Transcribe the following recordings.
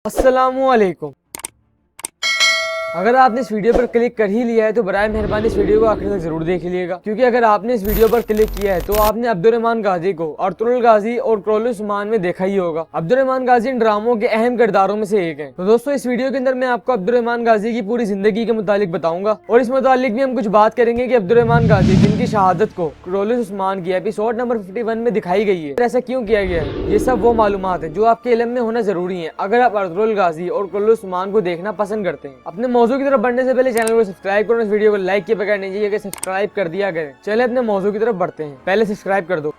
अस्सलामुअलैकुम। अगर आपने इस वीडियो पर क्लिक कर ही लिया है तो बराए मेहरबानी इस वीडियो को आखिर तक जरूर देख लीजिएगा, क्योंकि अगर आपने इस वीडियो पर क्लिक किया है तो आपने अब्दुर्रहमान गाजी को अर्तुगरुल गाजी और कुर्रतुल उस्मान में देखा ही होगा। अब्दुर्रहमान गाजी इन ड्रामों के अहम किरदारों में से एक है। तो दोस्तों, इस वीडियो के अंदर मैं आपको अब्दुर्रहमान गाजी की पूरी जिंदगी के मुतालिक बताऊंगा और इस मुतालिक भी हम कुछ बात करेंगे कि अब्दुर्रहमान गाजी जिनकी शहादत को कुर्रतुल उस्मान की एपिसोड नंबर 51 में दिखाई गई है, ऐसा क्यों किया गया है, ये सब वो मालूमात है जो आपके इल्म में होना जरूरी है अगर आप अर्तुगरुल गाजी और कुर्रतुल उस्मान को देखना पसंद करते हैं। अपने मौजू की तरफ बढ़ने से पहले चैनल को सब्सक्राइब करो, इस वीडियो को लाइक किए बगैर नहीं जाइए, सब्सक्राइब कर दिया करें। चले अपने मौजू की तरफ बढ़ते हैं, पहले सब्सक्राइब कर दो।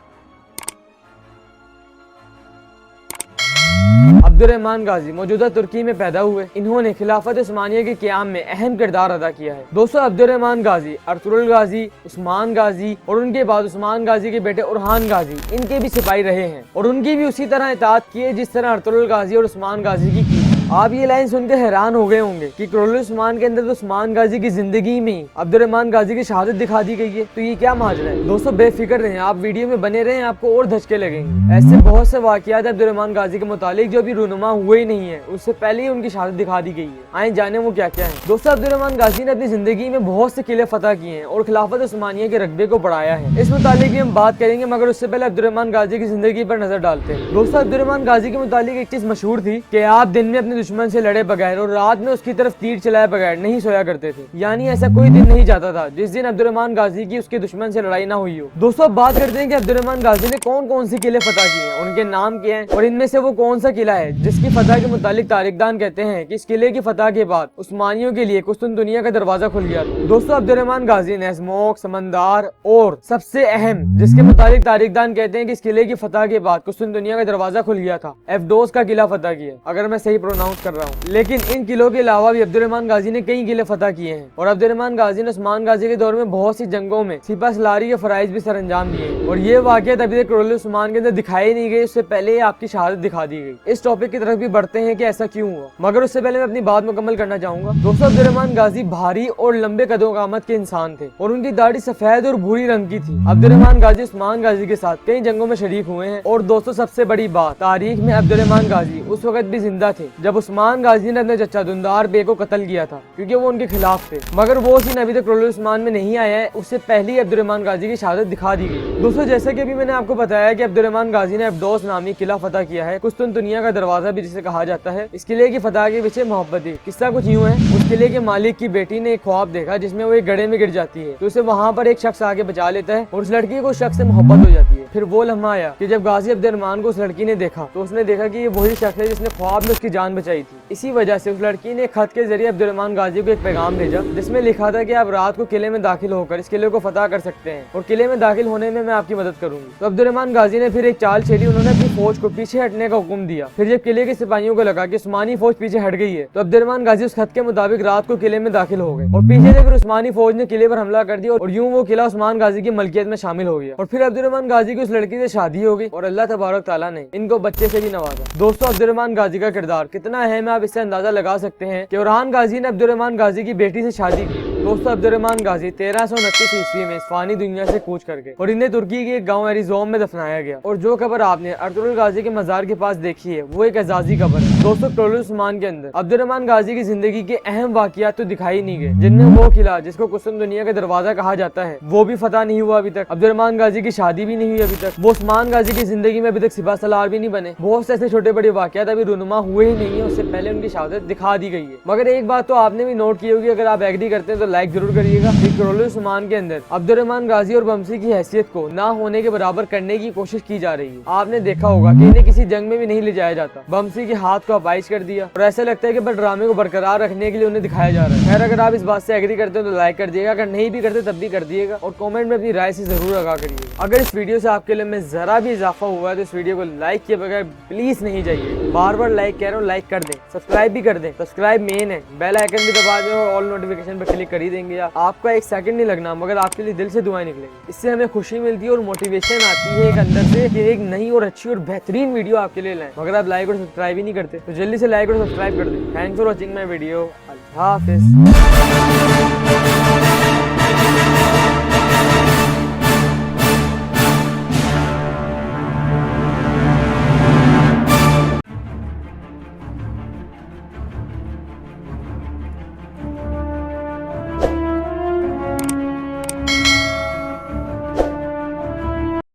अब्दुर्रहमान गाजी मौजूदा तुर्की में पैदा हुए। इन्होंने खिलाफत उस्मानिया के क़याम में अहम किरदार अदा किया है। दोस्तों, अब्दुर्रहमान गाजी, अर्तुगरुल गाजी, उस्मान गाजी और उनके बाद उस्मान गाजी के बेटे उरहान गाजी, इनके भी सिपाही रहे हैं और उनकी भी उसी तरह इताअत की है जिस तरह अर्तुगरुल गाजी और उस्मान गाजी की। आप ये लाइन सुनकर हैरान हो गए होंगे कि कुर्रतुल उस्मान के अंदर तो उस्मान गाजी की जिंदगी में ही अब्दुर्रहमान गाजी की शहादत दिखा दी गई है, तो ये क्या माजरा है। दोस्तों, बेफिक्र रहें, आप वीडियो में बने रहें, आपको और धचके लगेंगे। ऐसे बहुत से वाकयात अब्दुर्रहमान गाजी के मुतालिक जो अभी रूनुमा हुए ही नहीं है, उससे पहले ही उनकी शहादत दिखा दी गई है। आए जाने वो क्या क्या है। दोस्तों, अब्दुर्रहमान गाजी ने अपनी जिंदगी में बहुत से किले फतह किए हैं और खिलाफत उस्मानिया के रकबे को बढ़ाया है। इस मुतालिक भी हम बात करेंगे, मगर उससे पहले अब्दुर्रहमान गाजी की जिंदगी पर नजर डालते हैं। दोस्तों, अब्दुर्रहमान गाजी के मुतालिक एक चीज मशहूर थी कि आप दिन में अपने दुश्मन से लड़े बगैर और रात में उसकी तरफ तीर चलाए बगैर नहीं सोया करते थे। यानी ऐसा कोई दिन नहीं जाता था जिस दिन अब्दुर्रहमान गाजी की उसके दुश्मन से लड़ाई ना हुई हो। दोस्तों, अब बात करते हैं कि अब्दुर्रहमान गाजी ने कौन कौन सी किले फतह किए हैं, उनके नाम क्या हैं और इनमें से वो कौन सा किला है जिसकी फतह के मुतालिक तारीखदान कहते हैं कि इस किले की फतह के बाद उस्मानियों के लिए कुस्तुनतुनिया का दरवाजा खुल गया था। दोस्तों, अब्दुर्रहमान गाजी ने स्मोक, समंदार और सबसे अहम जिसके मुतालिक तारीखदान कहते हैं कि इस किले की फतह के बाद कुस्तुनतुनिया का दरवाजा खुल गया था, एफडोस का किला फतह किया, अगर मैं सही प्रोनाउंस कर रहा हूँ। लेकिन इन किलों के अलावा भी अब्दुर्रहमान गाजी ने कई किले फतह किए हैं और अब्दुर्रहमान गाजी ने उस्मान गाजी के दौर में बहुत सी जंगों में सिपह सलारी के फराइज भी सरअंजाम दिए हैं और ये वाकयात अभी तक कुर्रतुल उस्मान के अंदर दिखाई नहीं गई, उससे पहले आपकी शहादत दिखा दी गई। इस टॉपिक की तरफ भी बढ़ते हैं कि ऐसा क्यों हुआ, मगर उससे पहले मैं अपनी बात मुकम्मल करना चाहूंगा। दोस्तों, अब्दुर्रहमान गाजी भारी और लंबे कदों कामत के इंसान थे और उनकी दाढ़ी सफेद और भूरी रंग की थी। अब्दुर्रहमान गाजी उस्मान गाजी के साथ कई जंगों में शरीक हुए हैं और दोस्तों, सबसे बड़ी बात, तारीख में अब्दुर्रहमान गाजी उस वक्त भी जिंदा थे जब उस्मान गाजी ने अपने चचा दुंदार बे को कत्ल किया था, क्योंकि वो उनके खिलाफ थे। मगर वो सीन अभी तक कुर्रतुल उस्मान में नहीं आया है, उससे पहले ही अब्दुर्रहमान गाजी की शहादत दिखा दी गई। दोस्तों, जैसे कि अभी मैंने आपको बताया कि अब्दुर्रहमान गाजी ने एफडोस नामी किला फतह किया है, कुस्तुनतुनिया का दरवाजा भी जिसे कहा जाता है। इस किले की फतह के पीछे मोहब्बत थी। किस्सा कुछ यूं है, उस किले के मालिक की बेटी ने एक ख्वाब देखा जिसमें वो एक गड्ढे में गिर जाती है, तो उसे वहाँ पर एक शख्स आके बचा लेता है और उस लड़की को उस शख्स से मोहब्बत हो जाती है। फिर वो लम्हा आया कि जब गाजी अब्दुर्रहमान को उस लड़की ने देखा तो उसने देखा कि ये वही शख्स है जिसने ख्वाब में उसकी जान बचाई थी। इसी वजह से उस लड़की ने खत के जरिए अब्दुर्रहमान गाजी को एक पैगाम भेजा जिसमें लिखा था कि आप रात को किले में दाखिल होकर इस किले को फतह कर सकते हैं और किले में दाखिल होने में मैं आपकी मदद करूंगी। तो अब्दुर्रहमान गाजी ने फिर एक चाल छेड़ी, उन्होंने अपनी फौज को पीछे हटने का हुक्म दिया। फिर जब किले के सिपाहियों को लगा कि उस्मानी फौज पीछे हट गई है तो अब्दुर्रहमान गाजी उस खत के मुताबिक रात को किले में दाखिल हो गए और पीछे से फिर उस्मानी फौज ने किले पर हमला कर दिया और यूं वो किला उस्मान गाजी की मलकियत में शामिल हो गया और फिर अब्दुर्रहमान गाजी की उस लड़की से शादी हो गई और अल्लाह तबारक तआला ने इनको बच्चे से भी नवाजा। दोस्तों, अब्दुर्रहमान गाजी का किरदार कितना अहम है आप इससे अंदाजा लगा सकते हैं कि उरहान गाजी ने अब्दुर्रहमान गाजी की बेटी से शादी की। दोस्तों, अब्दुर्रहमान गाजी 1329 ईस्वी में इस फानी दुनिया से कूच कर गए और इन्हें तुर्की के एक गांव एरिज़ोम में दफनाया गया। और जो कब्र आपने अर्तुगरुल गाजी के मजार के पास देखी है वो एक एजाजी कब्र है। दोस्तों, कुर्रतुल उस्मान के अंदर अब्दुर्रहमान गाजी की जिंदगी के अहम वाकयात तो दिखाई नहीं गए, जिनमें वो किला जिसको कुस्तुनतुनिया का दरवाजा कहा जाता है वो भी फतह नहीं हुआ अभी तक, अब्दुर्रहमान गाजी की शादी भी नहीं हुई अभी तक, वो उस्मान गाजी की जिंदगी में अभी तक सिपह सलार भी नहीं बने, बहुत से ऐसे छोटे बड़े वाकयात अभी रूनुमा हुए ही नहीं है, उससे पहले उनकी शहादत दिखा दी गई है। मगर एक बात तो आपने भी नोट की होगी, अगर आप एग्री करते हैं तो लाइक जरूर करिएगा। कुर्रतुल उस्मान के अंदर अब्दुर्रहमान गाजी और बमसी की हैसियत को ना होने के बराबर करने की कोशिश की जा रही है। आपने देखा होगा कि इन्हें किसी जंग में भी नहीं ले जाया जाता, बमसी के हाथ को अपाइश कर दिया और ऐसा लगता है कि बस ड्रामे को बरकरार रखने के लिए उन्हें दिखाया जा रहा है। खैर, अगर आप इस बात से एग्री करते हो तो लाइक कर दिएगा, अगर नहीं भी करते तब भी कर दिएगा और कमेंट में अपनी राय से जरूर आगाह करिएगा। अगर इस वीडियो से आपके लिए में जरा भी इजाफा हुआ है तो इस वीडियो को लाइक किए बगैर प्लीज नहीं जाइए। बार बार लाइक कह रहा हूँ, लाइक कर दें, सब्सक्राइब भी कर दें, सब्सक्राइब मेन है, बेल आइकन भी दबा दें और ऑल नोटिफिकेशन पर क्लिक कर ही देंगे। आपका एक सेकंड नहीं लगना, मगर आपके लिए दिल से दुआएं निकलेंगी। इससे हमें खुशी मिलती है और मोटिवेशन आती है एक अंदर से कि एक नई और अच्छी और बेहतरीन वीडियो आपके लिए लाएं। मगर आप लाइक और सब्सक्राइब ही नहीं करते तो जल्दी से लाइक और सब्सक्राइब कर दें। Thanks for watching my video. Allah Hafiz.